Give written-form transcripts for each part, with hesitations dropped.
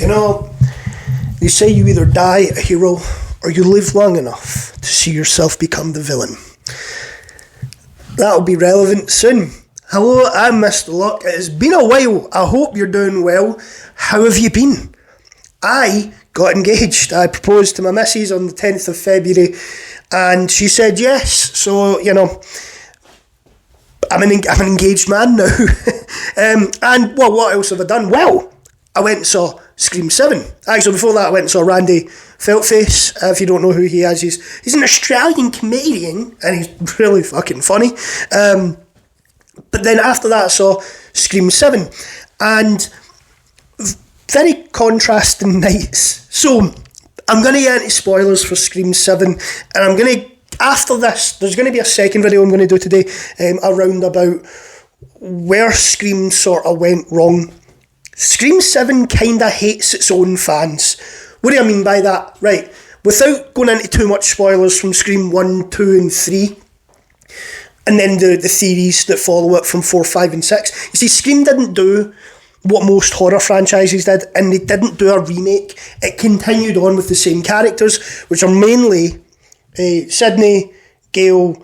You know, they say you either die a hero or you live long enough to see yourself become the villain. That'll be relevant soon. Hello, I'm Mr. Luck. It has been a while. I hope you're doing well. How have you been? I got engaged. I proposed to my missus on the 10th of February and she said yes. So, you know, I'm an engaged man now. And, well, what else have I done? Well, I went and saw Scream 7. Actually, before that, I went and saw Randy Feltface. If you don't know who he is, he's an Australian comedian, and he's really fucking funny. But then after that, I saw Scream 7. And very contrasting nights. So, I'm going to get into spoilers for Scream 7, and I'm going to, after this, there's going to be a second video I'm going to do today around about where Scream sort of went wrong. Scream 7 kind of hates its own fans. What do I mean by that? Right, without going into too much spoilers from Scream 1, 2 and 3, and then the theories that follow it from 4, 5 and 6. You see, Scream didn't do what most horror franchises did, and they didn't do a remake. It continued on with the same characters, which are mainly Sidney, Gale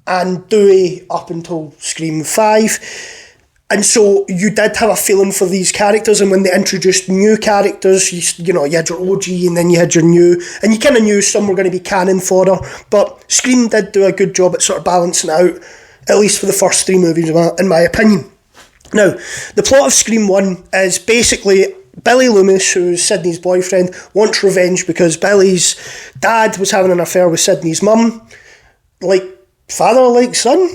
and Dewey up until Scream 5. And so you did have a feeling for these characters, and when they introduced new characters, you had your OG and then you had your new, and you kind of knew some were going to be canon fodder, but Scream did do a good job at sort of balancing it out, at least for the first 3 movies, in my opinion. Now, the plot of Scream 1 is basically Billy Loomis, who's Sidney's boyfriend, wants revenge because Billy's dad was having an affair with Sidney's mum, like father, like son.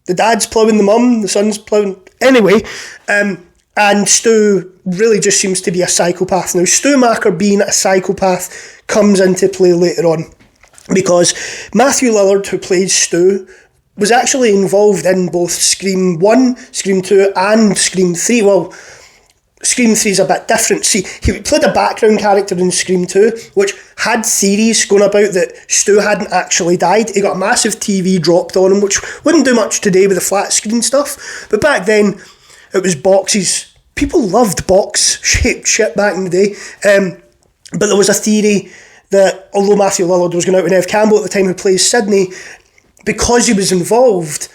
The dad's ploughing the mum, the son's ploughing... Anyway, and Stu really just seems to be a psychopath. Now, Stu Macher being a psychopath comes into play later on because Matthew Lillard, who plays Stu, was actually involved in both Scream 1, Scream 2 and Scream 3. Well, Scream 3 is a bit different. See, he played a background character in Scream 2, which had theories going about that Stu hadn't actually died. He got a massive TV dropped on him, which wouldn't do much today with the flat screen stuff. But back then, it was boxes. People loved box-shaped shit back in the day. But there was a theory that, although Matthew Lillard was going out with Neve Campbell at the time, who plays Sidney, because he was involved,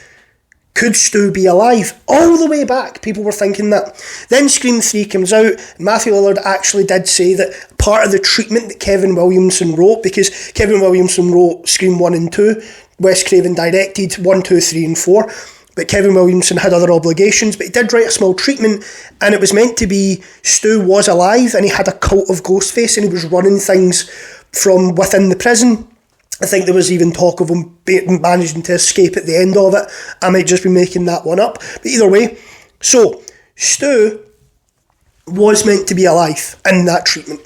could Stu be alive? All the way back, people were thinking that. Then Scream 3 comes out, and Matthew Lillard actually did say that part of the treatment that Kevin Williamson wrote, because Kevin Williamson wrote Scream 1 and 2, Wes Craven directed 1, 2, 3 and 4, but Kevin Williamson had other obligations, but he did write a small treatment, and it was meant to be Stu was alive, and he had a cult of Ghostface, and he was running things from within the prison. I think there was even talk of him managing to escape at the end of it. I might just be making that one up. But either way, so Stu was meant to be alive in that treatment.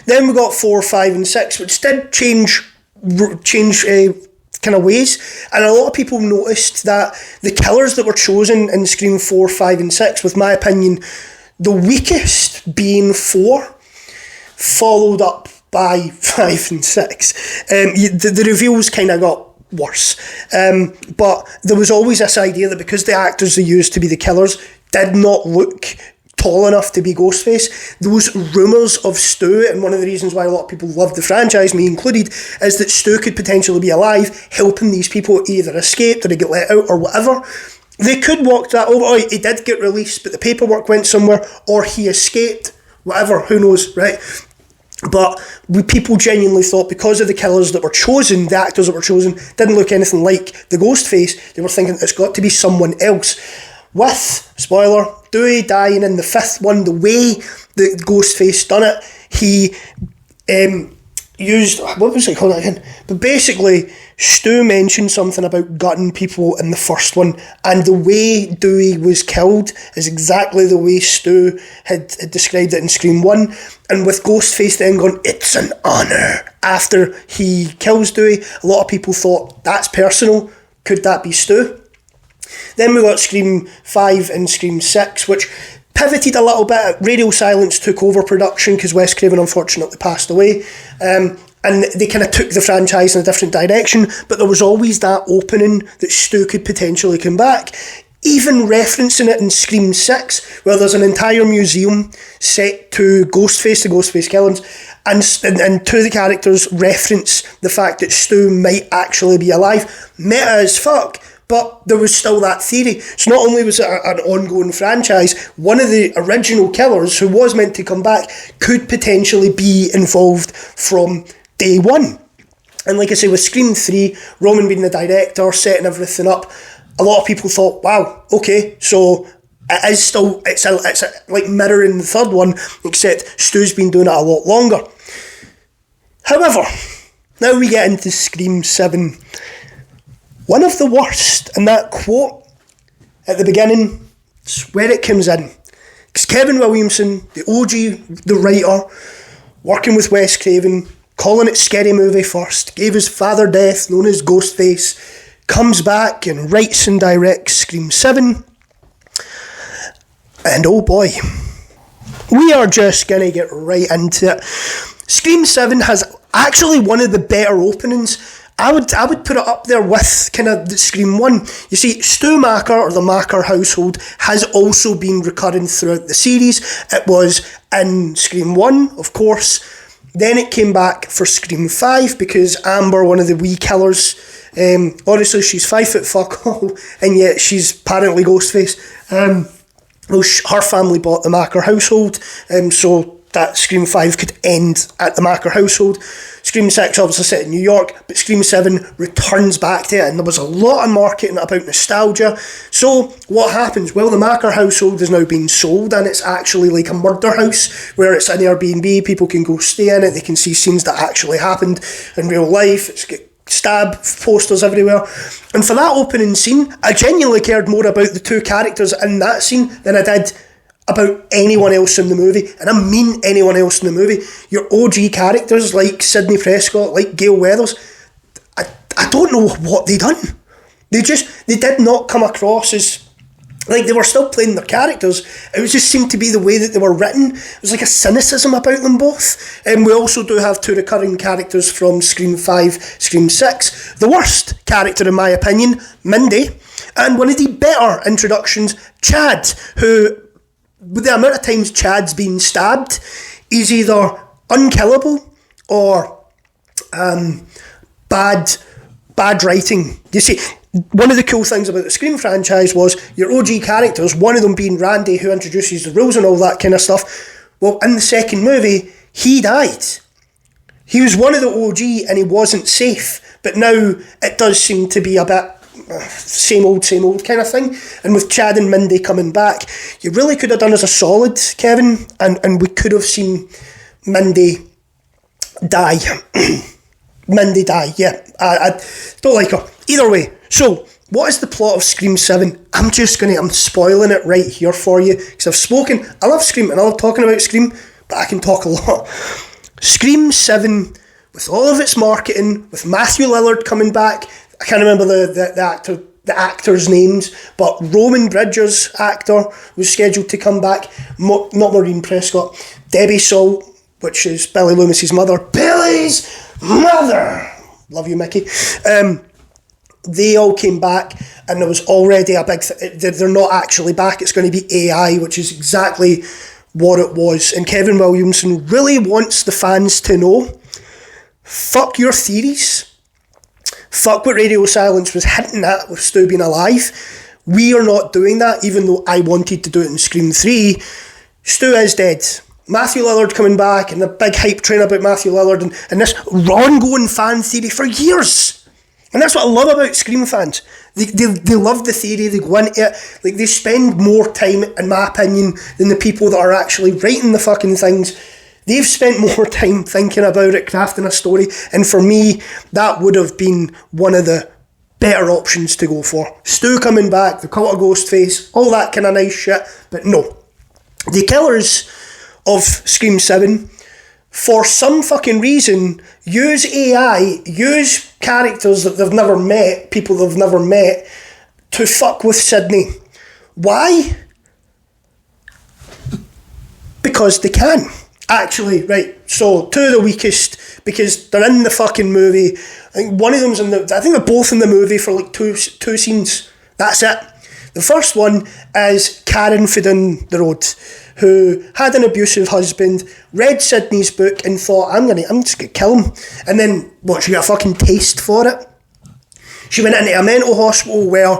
Then we got 4, 5 and 6, which did change kind of ways. And a lot of people noticed that the killers that were chosen in Scream 4, 5 and 6, with my opinion, the weakest being 4, followed up by 5 and 6. The reveals kind of got worse. But there was always this idea that because the actors they used to be the killers did not look tall enough to be Ghostface, those rumours of Stu, and one of the reasons why a lot of people loved the franchise, me included, is that Stu could potentially be alive, helping these people either escape or they get let out or whatever. They could walk that over. Oh, he did get released, but the paperwork went somewhere, or he escaped, whatever, who knows, right? But people genuinely thought because of the killers that were chosen, the actors that were chosen, didn't look anything like the Ghostface. They were thinking it's got to be someone else. With, spoiler, Dewey dying in the 5th one, the way that Ghostface done it, he used, what was it called again? But basically, Stu mentioned something about gutting people in the first one, and the way Dewey was killed is exactly the way Stu had described it in Scream 1. And with Ghostface then going, it's an honour, after he kills Dewey, a lot of people thought, that's personal, could that be Stu? Then we got Scream 5 and Scream 6, which pivoted a little bit. Radio Silence took over production because Wes Craven unfortunately passed away. And they kind of took the franchise in a different direction, but there was always that opening that Stu could potentially come back. even referencing it in Scream 6, where there's an entire museum set to Ghostface, the Ghostface killings, and two of the characters reference the fact that Stu might actually be alive. Meta as fuck, but there was still that theory. So not only was it an ongoing franchise, one of the original killers, who was meant to come back, could potentially be involved from day one. And like I say, with Scream 3, Roman being the director, setting everything up, a lot of people thought, wow, okay, so it is still, it's like mirroring the third one, except Stu's been doing it a lot longer. However, now we get into Scream 7. One of the worst, and that quote at the beginning, it's where it comes in. Because Kevin Williamson, the OG, the writer, working with Wes Craven, calling it Scary Movie first, gave his father death, known as Ghostface, comes back and writes and directs Scream 7. And oh boy, we are just going to get right into it. Scream 7 has actually one of the better openings. I would put it up there with kind of the Scream 1. You see, Stu Macker, or the Macker household, has also been recurring throughout the series. It was in Scream 1, of course. Then it came back for Scream 5 because Amber, one of the wee killers, honestly, she's 5 foot fuck all, and yet she's apparently Ghostface. Her family bought the Macker household, so that Scream 5 could end at the Macker household. Scream 6 obviously set in New York, but Scream 7 returns back to it, and there was a lot of marketing about nostalgia. So what happens? Well, the Macker household is now being sold, and it's actually like a murder house where it's an Airbnb, people can go stay in it, they can see scenes that actually happened in real life. It's got stab posters everywhere. And for that opening scene, I genuinely cared more about the two characters in that scene than I did about anyone else in the movie, and I mean anyone else in the movie. Your OG characters like Sidney Prescott, like Gale Weathers, I don't know what they done. They did not come across as, like, they were still playing their characters. It was just seemed to be the way that they were written. It was like a cynicism about them both. And we also do have two recurring characters from Scream 5, Scream 6. The worst character, in my opinion, Mindy, and one of the better introductions, Chad, who, with the amount of times Chad's been stabbed, he's either unkillable or bad writing. You see, one of the cool things about the Scream franchise was your OG characters, one of them being Randy, who introduces the rules and all that kind of stuff. Well, in the second movie, he died. He was one of the OG and he wasn't safe, but now it does seem to be a bit same old kind of thing. And with Chad and Mindy coming back, you really could have done us a solid, Kevin, and we could have seen Mindy die. Mindy die, yeah. I don't like her. Either way, so what is the plot of Scream 7? I'm spoiling it right here for you, because I've spoken. I love Scream and I love talking about Scream, but I can talk a lot. Scream 7, with all of its marketing, with Matthew Lillard coming back, I can't remember the actors' names, but Roman Bridges' actor was scheduled to come back, not Maureen Prescott, Debbie Salt, which is Billy Loomis's mother. Billy's mother! Love you, Mickey. They all came back, and there was already a big... they're not actually back, it's going to be AI, which is exactly what it was. And Kevin Williamson really wants the fans to know, fuck your theories. Fuck what Radio Silence was hinting at with Stu being alive. We are not doing that, even though I wanted to do it in Scream 3. Stu is dead. Matthew Lillard coming back, and the big hype train about Matthew Lillard, and this ongoing fan theory for years. And that's what I love about Scream fans. They love the theory, they go into it. Like, they spend more time, in my opinion, than the people that are actually writing the fucking things. They've spent more time thinking about it, crafting a story, and for me, that would have been one of the better options to go for. Stu coming back, the cult of Ghostface, all that kind of nice shit, but no. The killers of Scream 7, for some fucking reason, use AI, use characters that they've never met, people they've never met, to fuck with Sidney. Why? Because they can. Actually, right, so two of the weakest, because they're in the fucking movie. I think one of them's I think they're both in the movie for like two scenes. That's it. The first one is Karen for down the road, who had an abusive husband, read Sydney's book and thought, I'm just going to kill him. And then, she got a fucking taste for it. She went into a mental hospital where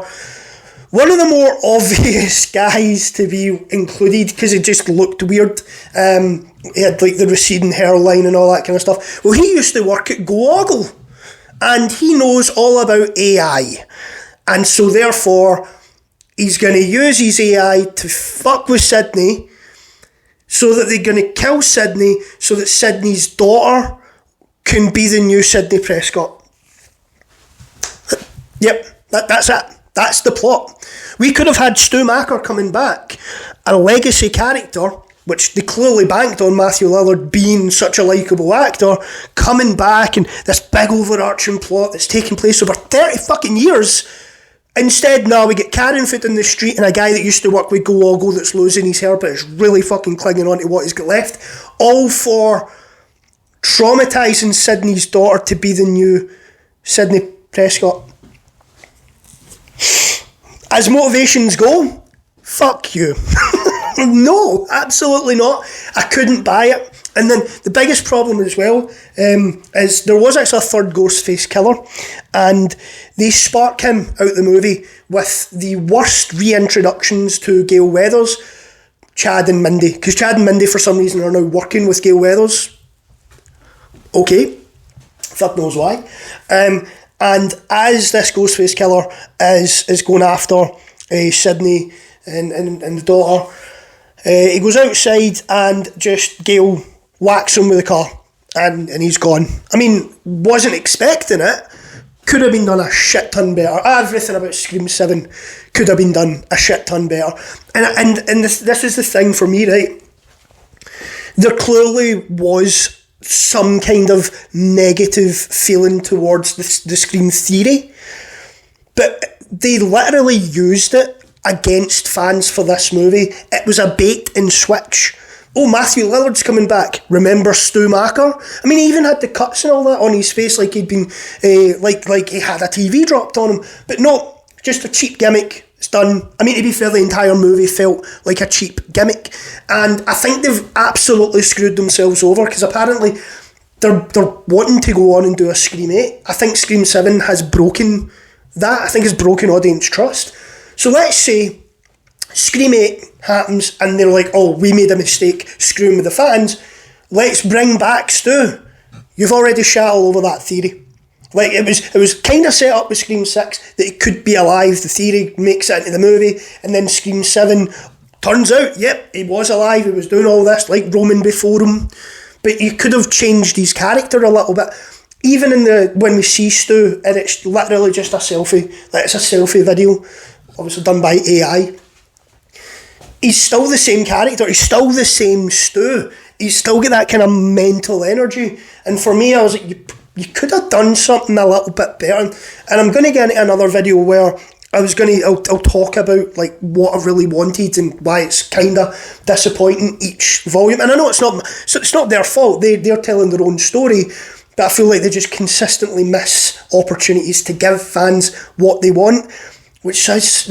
one of the more obvious guys to be included, because it just looked weird, he had like the receding hairline and all that kind of stuff. Well, he used to work at Google, and he knows all about AI. And so therefore, he's going to use his AI to fuck with Sydney, so that they're going to kill Sydney, so that Sydney's daughter can be the new Sidney Prescott. Yep, that's it. That's the plot. We could have had Stu Macker coming back, a legacy character, which they clearly banked on Matthew Lillard being such a likeable actor, coming back and this big overarching plot that's taking place over 30 fucking years. Instead, now we get Karen Foot in the street and a guy that used to work with Go Ogle that's losing his hair but is really fucking clinging on to what he's got left. All for traumatising Sydney's daughter to be the new Sidney Prescott. As motivations go, fuck you. No, absolutely not. I couldn't buy it. And then the biggest problem as well is there was actually a third Ghostface killer, and they spark him out the movie with the worst reintroductions to Gale Weathers, Chad and Mindy, because Chad and Mindy for some reason are now working with Gale Weathers. Okay, fuck knows why. And as this Ghostface killer is going after Sydney and the daughter, he goes outside and just Gale whacks him with a car and he's gone. I mean, wasn't expecting it. Could have been done a shit ton better. Everything about Scream 7 could have been done a shit ton better. And this is the thing for me, right? There clearly was some kind of negative feeling towards the Scream theory, but they literally used it against fans for this movie. It was a bait and switch. Oh, Matthew Lillard's coming back. Remember Stu Macker? I mean, he even had the cuts and all that on his face, like he'd been, like he had a TV dropped on him. But no, just a cheap gimmick. It's done. I mean, to be fair, the entire movie felt like a cheap gimmick, and I think they've absolutely screwed themselves over, because apparently they're wanting to go on and do a Scream 8. I think Scream 7 has broken that. I think it's broken audience trust. So let's say Scream 8 happens and they're like, oh, we made a mistake screwing with the fans. Let's bring back Stu. You've already shat all over that theory. Like, it was kind of set up with Scream 6 that he could be alive. The theory makes it into the movie. And then Scream 7 turns out, yep, he was alive. He was doing all this like Roman before him. But you could have changed his character a little bit. Even when we see Stu, and it's literally just a selfie. Like, it's a selfie video, obviously done by AI. He's still the same character. He's still the same Stu. He's still got that kind of mental energy. And for me, I was like, you could have done something a little bit better. And I'm going to get into another video where I'll talk about like what I really wanted and why it's kind of disappointing each volume. And I know it's not their fault. They're telling their own story, but I feel like they just consistently miss opportunities to give fans what they want, which just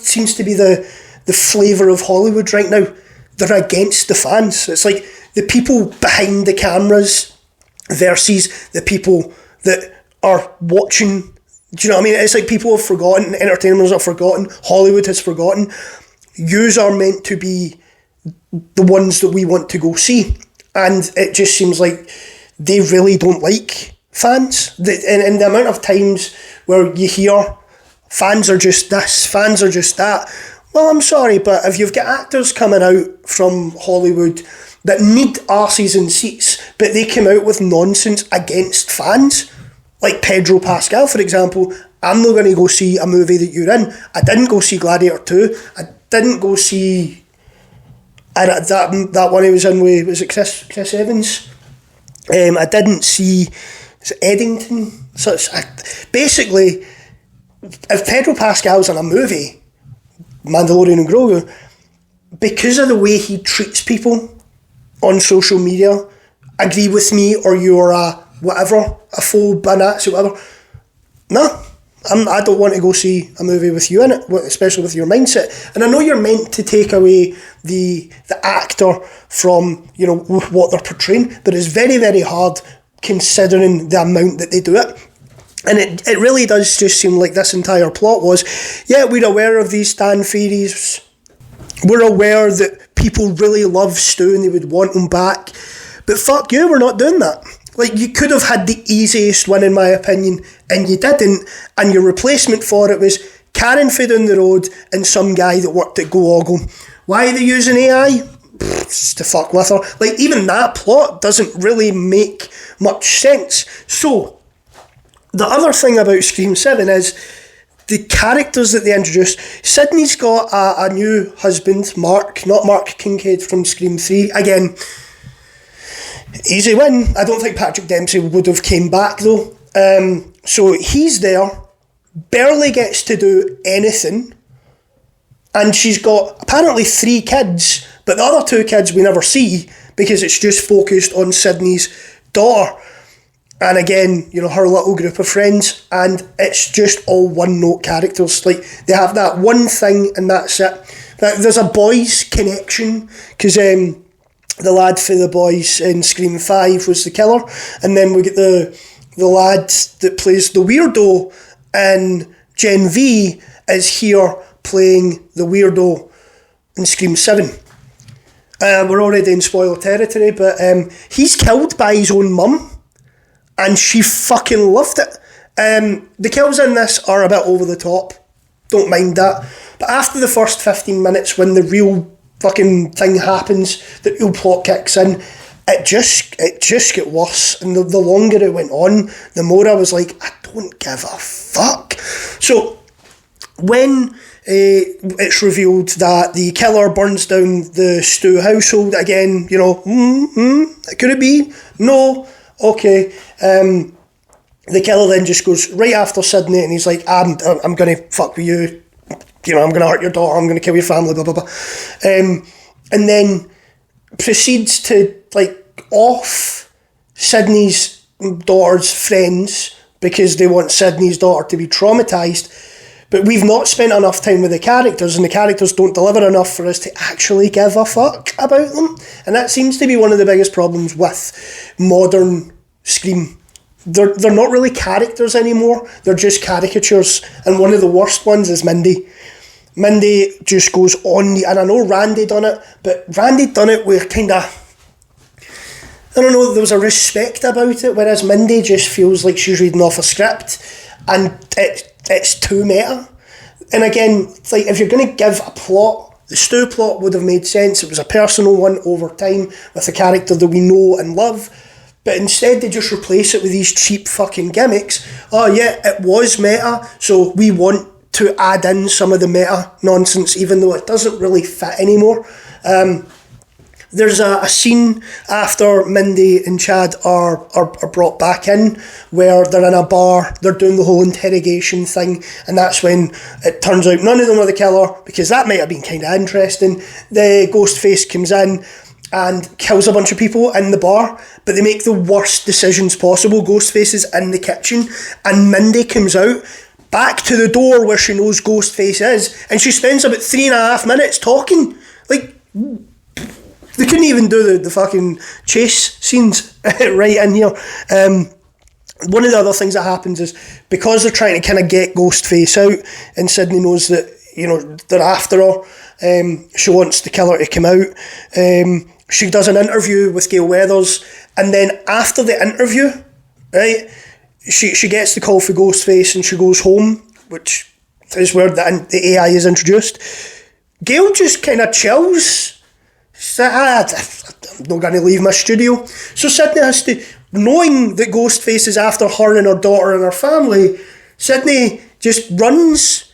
seems to be the flavour of Hollywood right now. They're against the fans. It's like the people behind the cameras versus the people that are watching. Do you know what I mean? It's like people have forgotten, entertainers have forgotten, Hollywood has forgotten. Yous are meant to be the ones that we want to go see. And it just seems like they really don't like fans. And the amount of times where you hear fans are just this, fans are just that. Well, I'm sorry, but if you've got actors coming out from Hollywood that need arses and seats, but they come out with nonsense against fans, like Pedro Pascal, for example, I'm not going to go see a movie that you're in. I didn't go see Gladiator 2. I didn't go see that one he was in with, was it Chris Evans? I didn't see Eddington. So basically, if Pedro Pascal's in a movie, Mandalorian and Grogu, because of the way he treats people on social media, agree with me or you're a whatever, a phobe, a Nazi, whatever. No, I don't want to go see a movie with you in it, especially with your mindset. And I know you're meant to take away the actor from, you know, what they're portraying, but it's very, very hard considering the amount that they do it. And it really does just seem like this entire plot was, yeah, we're aware of these Stan theories. We're aware that people really love Stu and they would want him back. But fuck you, we're not doing that. Like, you could have had the easiest win, in my opinion, and you didn't. And your replacement for it was Karen for down the road and some guy that worked at Go Ogle. Why are they using AI? Just to fuck with her. Like, even that plot doesn't really make much sense. So, the other thing about Scream 7 is the characters that they introduced. Sydney's got a new husband, Mark, not Mark Kincaid from Scream 3. Again, easy win. I don't think Patrick Dempsey would have came back though. So he's there, barely gets to do anything, and she's got apparently 3 kids, but the other 2 kids we never see because it's just focused on Sydney's daughter. And again, you know, her little group of friends, and it's just all one-note characters. Like, they have that one thing and that's it. There's a boys' connection, because the lad for the boys in Scream 5 was the killer, and then we get the lad that plays the weirdo in Gen V is here playing the weirdo in Scream 7. We're already in spoiler territory, but he's killed by his own mum. And she fucking loved it. The kills in this are a bit over the top. Don't mind that. But after the first 15 minutes, when the real fucking thing happens, the real plot kicks in, it just got worse. And the longer it went on, the more I was like, I don't give a fuck. So, when it's revealed that the killer burns down the Stu household again, you know, could it be? No. Okay, the killer then just goes right after Sydney and he's like, I'm going to fuck with you, you know, I'm going to hurt your daughter, I'm going to kill your family, blah, blah, blah. And then proceeds to, like, off Sydney's daughter's friends because they want Sydney's daughter to be traumatised. But we've not spent enough time with the characters, and the characters don't deliver enough for us to actually give a fuck about them. And that seems to be one of the biggest problems with modern Scream. They're not really characters anymore, they're just caricatures. And one of the worst ones is Mindy. Mindy just goes on, and I know Randy done it, but Randy done it with kind of, I don't know, there was a respect about it, whereas Mindy just feels like she's reading off a script, and it's too meta. And again, it's like, if you're going to give a plot, the Stu plot would have made sense. It was a personal one over time with a character that we know and love, but instead they just replace it with these cheap fucking gimmicks. Oh yeah, it was meta, so we want to add in some of the meta nonsense, even though it doesn't really fit anymore. There's a scene after Mindy and Chad are brought back in where they're in a bar, they're doing the whole interrogation thing, and that's when it turns out none of them are the killer, because that might have been kind of interesting. The Ghostface comes in and kills a bunch of people in the bar, but they make the worst decisions possible. Ghostface is in the kitchen, and Mindy comes out back to the door where she knows Ghostface is, and she spends about 3.5 minutes talking. Like, they couldn't even do the fucking chase scenes right in here. One of the other things that happens is, because they're trying to kind of get Ghostface out, and Sydney knows that, you know, they're after her, she wants the killer to come out. She does an interview with Gale Weathers, and then after the interview, right, she gets the call for Ghostface and she goes home, which is where the AI is introduced. Gale just kind of chills. She's like, I'm not going to leave my studio. So Sydney has to, knowing that Ghostface is after her and her daughter and her family, Sydney just runs.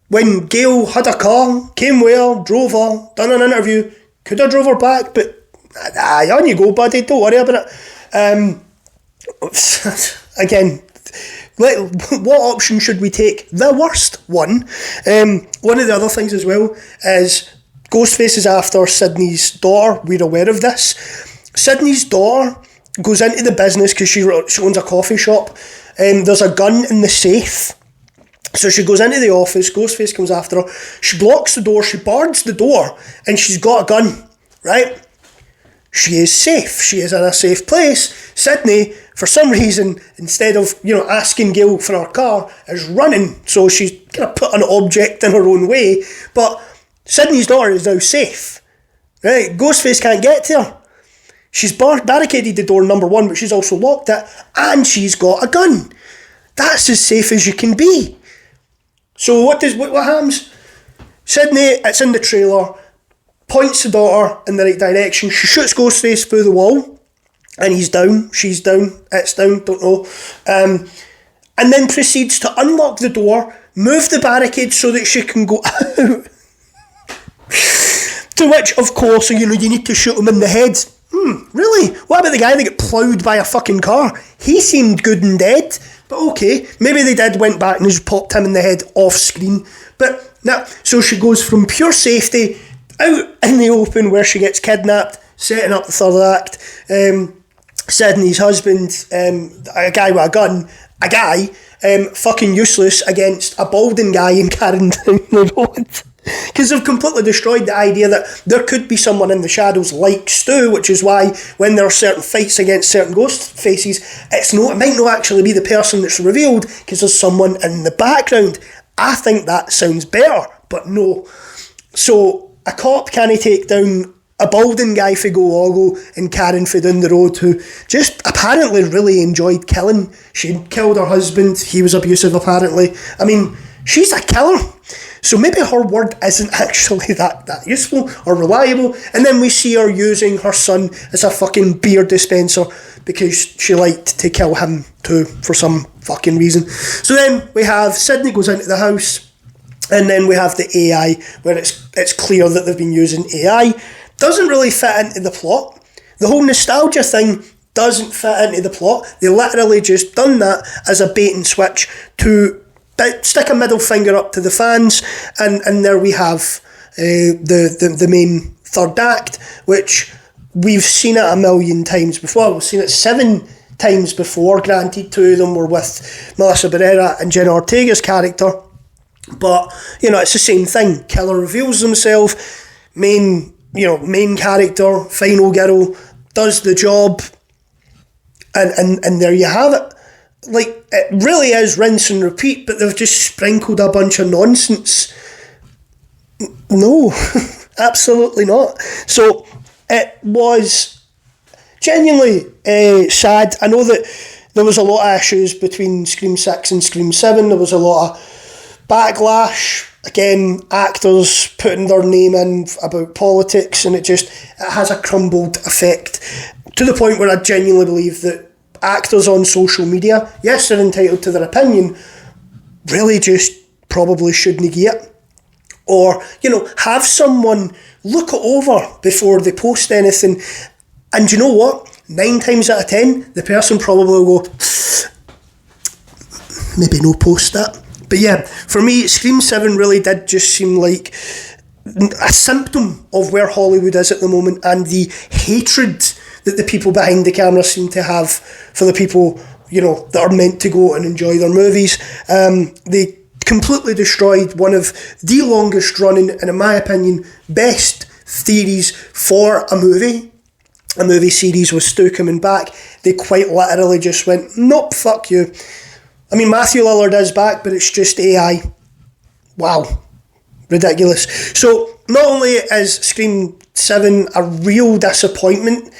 When Gale had a car, came well, drove her, done an interview, could have drove her back, but on you go, buddy, don't worry about it. Again, what option should we take? The worst one. One of the other things as well is Ghostface is after Sydney's daughter. We're aware of this. Sydney's daughter goes into the business because she owns a coffee shop. There's a gun in the safe, So she goes into the office, Ghostface comes after her, she blocks the door, she bards the door, and she's got a gun, right? She is safe. She is in a safe place. Sydney, for some reason, instead of, asking Gail for her car, is running. So she's going to put an object in her own way. But Sydney's daughter is now safe. Right? Ghostface can't get to her. She's barricaded the door, number one, but she's also locked it. And she's got a gun. That's as safe as you can be. So what happens? Sydney, it's in the trailer, points the daughter in the right direction. She shoots Ghostface through the wall, and he's down, she's down, it's down, don't know. And then proceeds to unlock the door, move the barricade so that she can go out. To which, of course, you need to shoot him in the head. Really? What about the guy that got ploughed by a fucking car? He seemed good and dead. But okay, maybe they went back and just popped him in the head off screen. But no, so she goes from pure safety out in the open where she gets kidnapped, setting up the third act. Sydney's husband, a guy with a gun, fucking useless against a balding guy and carrying down the road. Because they've completely destroyed the idea that there could be someone in the shadows like Stu, which is why when there are certain fights against certain ghost faces, it might not actually be the person that's revealed because there's someone in the background. I think that sounds better, but no. So a cop can't take down a balding guy for Golago and Karen for down the road who just apparently really enjoyed killing. She'd killed her husband, he was abusive apparently. I mean, she's a killer. So maybe her word isn't actually that useful or reliable. And then we see her using her son as a fucking beer dispenser because she liked to kill him too for some fucking reason. So then we have Sydney goes into the house, and then we have the AI where it's clear that they've been using AI. Doesn't really fit into the plot. The whole nostalgia thing doesn't fit into the plot. They literally just done that as a bait and switch to stick a middle finger up to the fans, and there we have the main third act, which we've seen it a million times before. We've seen it 7 times before. Granted, 2 of them were with Melissa Barrera and Jenna Ortega's character, but it's the same thing. Killer reveals himself, main character, final girl, does the job, and there you have it. Like, it really is rinse and repeat, but they've just sprinkled a bunch of nonsense. No, absolutely not. So it was genuinely sad. I know that there was a lot of issues between Scream 6 and Scream 7. There was a lot of backlash. Again, actors putting their name in about politics, and it has a crumbled effect to the point where I genuinely believe that actors on social media, yes, they're entitled to their opinion, really just probably should negate it. Or, have someone look it over before they post anything. And you know what? 9 times out of 10, the person probably will go, maybe no post that. But yeah, for me, Scream 7 really did just seem like a symptom of where Hollywood is at the moment and the hatred that the people behind the camera seem to have for the people, that are meant to go and enjoy their movies. They completely destroyed one of the longest running, and in my opinion, best theories for a movie series with Stu coming back. They quite literally just went, nope, fuck you. I mean, Matthew Lillard is back, but it's just AI. Wow. Ridiculous. So, not only is Scream 7 a real disappointment,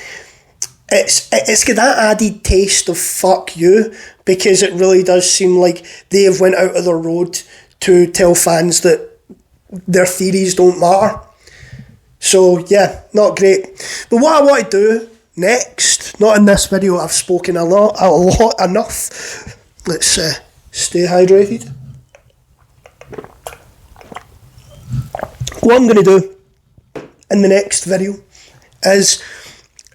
it's got that added taste of fuck you, because it really does seem like they have went out of their road to tell fans that their theories don't matter. So yeah, not great. But what I want to do next, not in this video, I've spoken a lot enough. Let's stay hydrated. What I'm going to do in the next video is,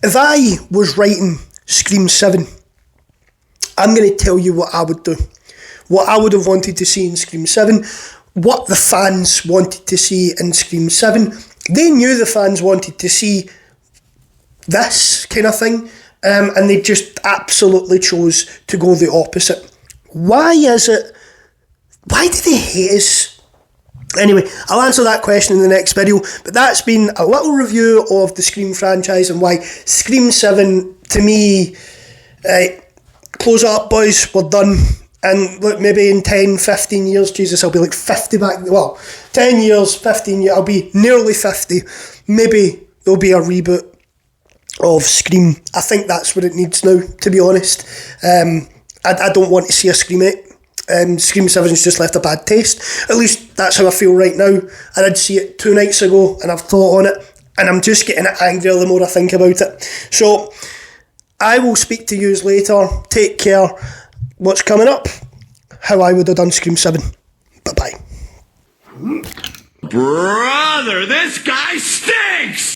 if I was writing Scream 7, I'm going to tell you what I would do. What I would have wanted to see in Scream 7, what the fans wanted to see in Scream 7. They knew the fans wanted to see this kind of thing, and they just absolutely chose to go the opposite. Why is it why do they hate us? Anyway, I'll answer that question in the next video, but that's been a little review of the Scream franchise and why Scream 7, to me, close up, boys, we're done. And look, maybe in 10, 15 years, Jesus, I'll be like 50 back, well, 10 years, 15 years, I'll be nearly 50. Maybe there'll be a reboot of Scream. I think that's what it needs now, to be honest. I don't want to see a Scream 8. Scream 7's just left a bad taste. At least that's how I feel right now. I did see it 2 nights ago and I've thought on it and I'm just getting angrier the more I think about it. So I will speak to yous later. Take care. What's coming up? How I would have done Scream 7. Bye-bye. Brother, this guy stinks!